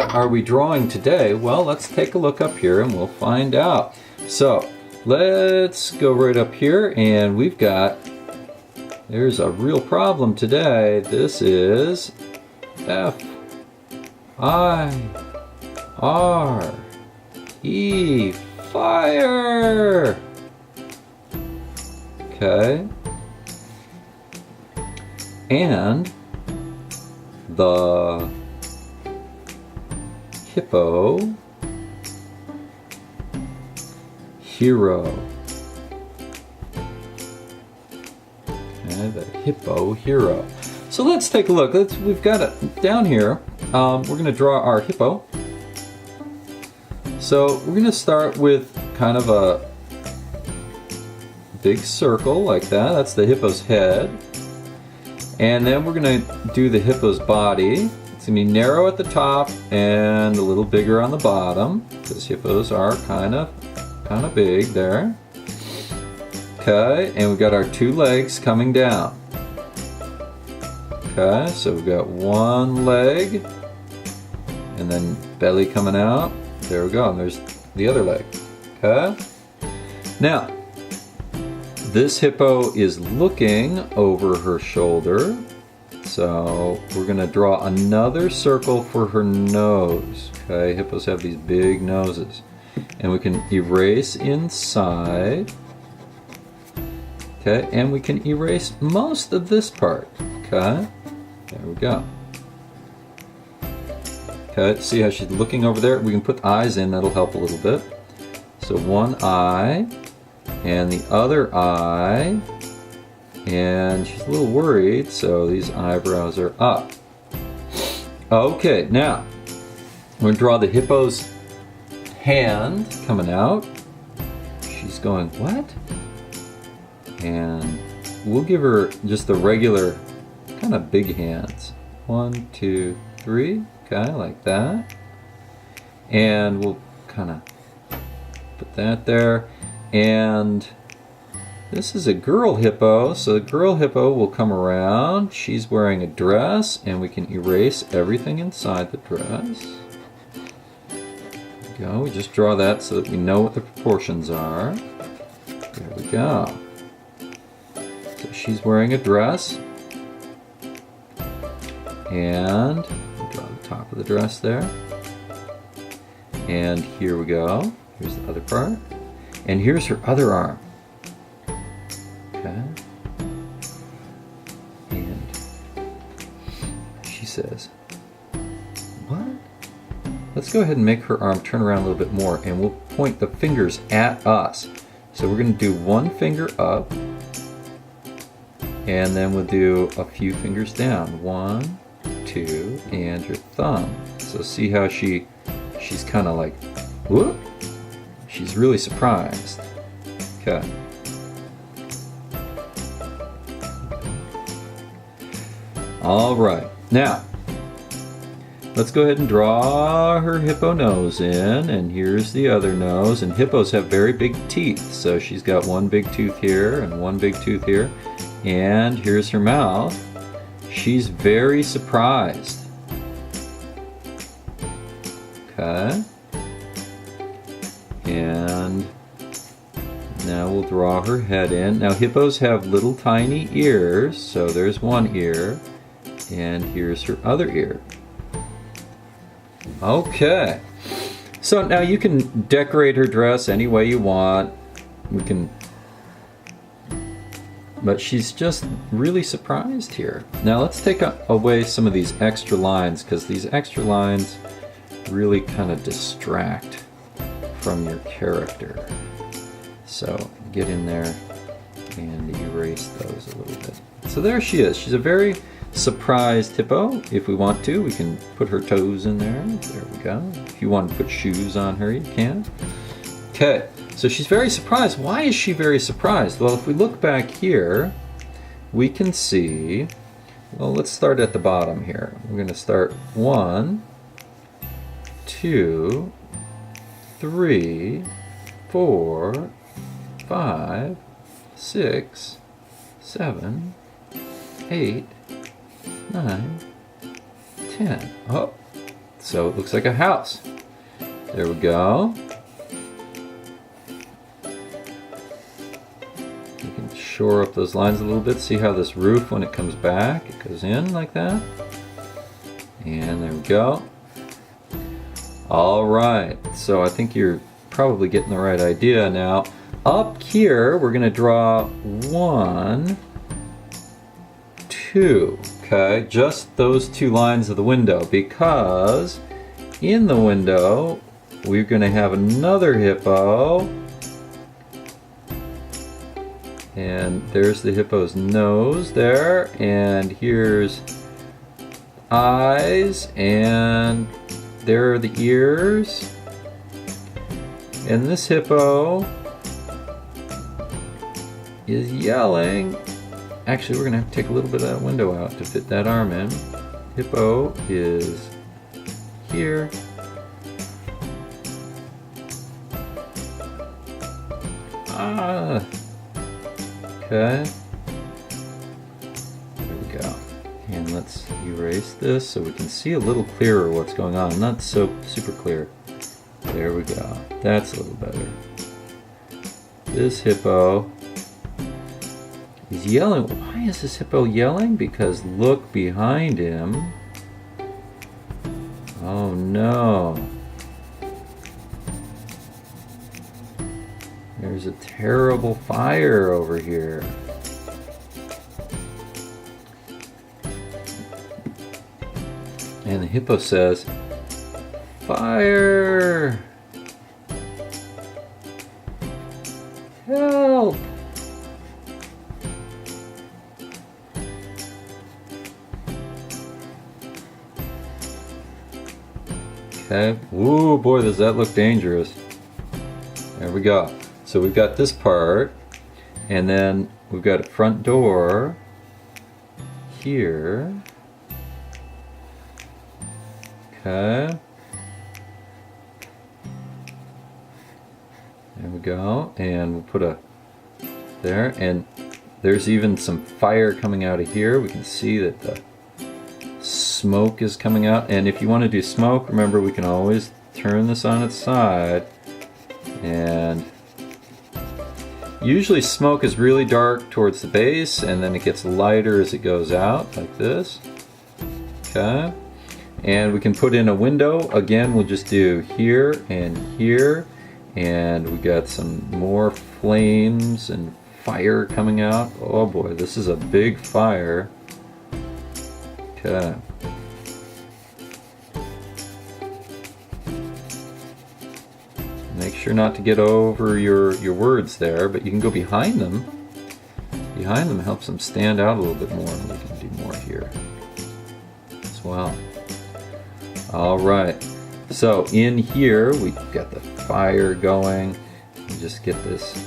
what are we drawing today? Well, let's take a look up here and we'll find out. So let's go right up here, and we've got, there's a real problem today. This is F-I-R-E, fire. Okay. And the Hippo Hero. Okay, the Hippo Hero. So let's take a look. We've got it down here. We're going to draw our hippo. So we're going to start with kind of a big circle like that. That's the hippo's head. And then we're going to do the hippo's body. It's going to be narrow at the top and a little bigger on the bottom, because hippos are kind of big there. Okay, and we've got our two legs coming down. Okay, so we've got one leg and then belly coming out. There we go, and there's the other leg. Okay, now this hippo is looking over her shoulder, so we're going to draw another circle for her nose. Okay, hippos have these big noses, and we can erase inside. Okay, and we can erase most of this part. Okay, there we go. Okay, see how she's looking over there? We can put eyes in, that'll help a little bit. So one eye, and the other eye, and she's a little worried, so these eyebrows are up. Okay, now we're going to draw the hippo's hand coming out. She's going, what? And we'll give her just the regular kind of big hands. 1, 2, 3, okay, like that. And we'll kind of put that there. And this is a girl hippo, so the girl hippo will come around. She's wearing a dress, and we can erase everything inside the dress. There we go. We just draw that so that we know what the proportions are. There we go. So she's wearing a dress, and we'll draw the top of the dress there. And here we go. Here's the other part. And here's her other arm. Okay. And she says, what? Let's go ahead and make her arm turn around a little bit more, and we'll point the fingers at us. So we're going to do one finger up, and then we'll do a few fingers down. 1, 2, and your thumb. So see how she's kind of like, whoop. She's really surprised. Okay. All right. Now, let's go ahead and draw her hippo nose in, and here's the other nose. And hippos have very big teeth, so she's got one big tooth here and one big tooth here. And here's her mouth. She's very surprised. Okay. And now we'll draw her head in. Now hippos have little tiny ears, so there's one ear, and here's her other ear. Okay, so now you can decorate her dress any way you want. But she's just really surprised here. Now let's take away some of these extra lines, because these extra lines really kind of distract from your character. So get in there and erase those a little bit. So there she is. She's a very surprised hippo. If we want to, we can put her toes in there. There we go. If you want to put shoes on her, you can. Okay, so she's very surprised. Why is she very surprised? Well, if we look back here, we can see, well, let's start at the bottom here. We're going to start 1, 2, 3, 4, 5, 6, 7, 8, 9, 10. Oh, So it looks like a house. There we go. You can shore up those lines a little bit. See how this roof, when it comes back, it goes in like that. And there we go. All right, so I think you're probably getting the right idea now. Up here, we're gonna draw 1, 2, okay? Just those 2 lines of the window, because in the window, we're gonna have another hippo. And there's the hippo's nose there, and here's eyes, and there are the ears. And this hippo is yelling. Actually, we're gonna have to take a little bit of that window out to fit that arm in. Hippo is here. Ah. Okay. There we go. And let's erase this so we can see a little clearer what's going on. Not so super clear. There we go. That's a little better. This hippo is yelling. Why is this hippo yelling? Because look behind him. Oh no. There's a terrible fire over here. And the hippo says, "Fire! Help!" Okay. Ooh, boy, does that look dangerous. There we go. So we've got this part, and then we've got a front door here. Okay. There we go. And we'll put a there, and there's even some fire coming out of here. We can see that the smoke is coming out. And if you want to do smoke, remember we can always turn this on its side. And usually smoke is really dark towards the base, and then it gets lighter as it goes out, like this. Okay. And we can put in a window. Again, we'll just do here and here. And we got some more flames and fire coming out. Oh boy, this is a big fire. Okay. Make sure not to get over your words there, but you can go behind them. Behind them helps them stand out a little bit more, and we can do more here as well. All right, so in here we've got the fire going. You just get these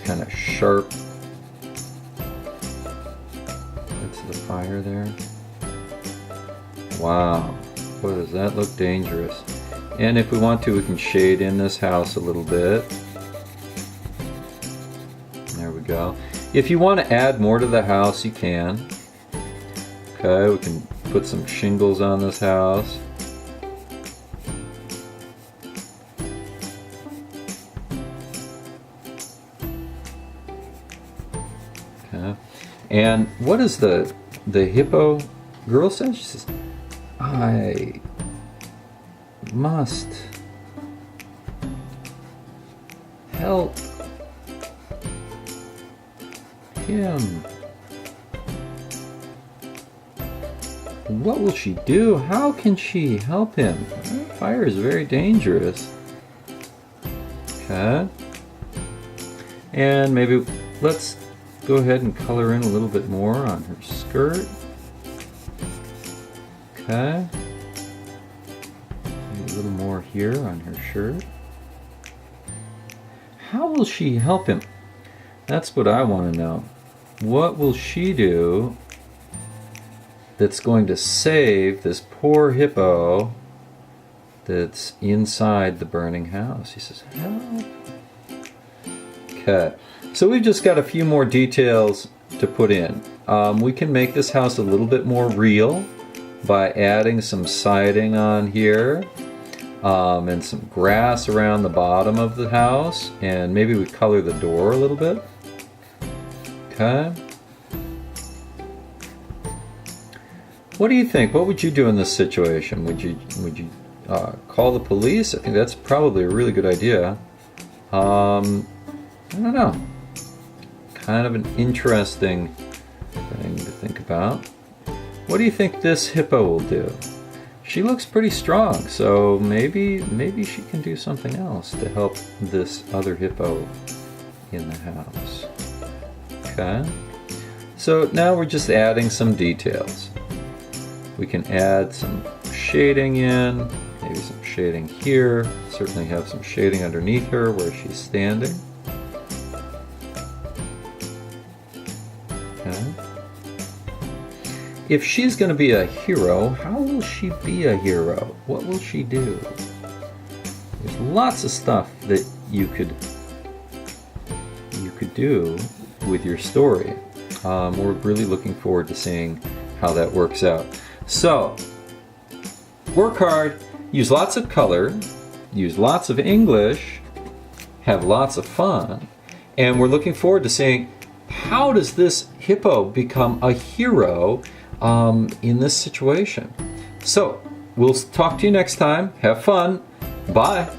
kind of sharp bits of the fire there. Wow, boy, does that look dangerous. And if we want to, we can shade in this house a little bit. There we go. If you want to add more to the house, you can. Okay, we can put some shingles on this house. Okay. And what does the hippo girl say? She says, "I must help him." What will she do? How can she help him? Fire is very dangerous. Okay. And maybe let's go ahead and color in a little bit more on her skirt. Okay. Maybe a little more here on her shirt. How will she help him? That's what I want to know. What will she do that's going to save this poor hippo that's inside the burning house? He says, "Help." Okay, so we've just got a few more details to put in. We can make this house a little bit more real. by adding some siding on here and some grass around the bottom of the house, and maybe we color the door a little bit. Okay. What do you think? What would you do in this situation? Would you call the police? I think that's probably a really good idea. I don't know. Kind of an interesting thing to think about. What do you think this hippo will do? She looks pretty strong, so maybe she can do something else to help this other hippo in the house. Okay. So now we're just adding some details. We can add some shading in, maybe some shading here, certainly have some shading underneath her where she's standing. Okay. If she's going to be a hero, how will she be a hero? What will she do? There's lots of stuff that you could do with your story. We're really looking forward to seeing how that works out. So, work hard, use lots of color, use lots of English, have lots of fun, and we're looking forward to seeing how does this hippo become a hero in this situation. So, we'll talk to you next time. Have fun. Bye.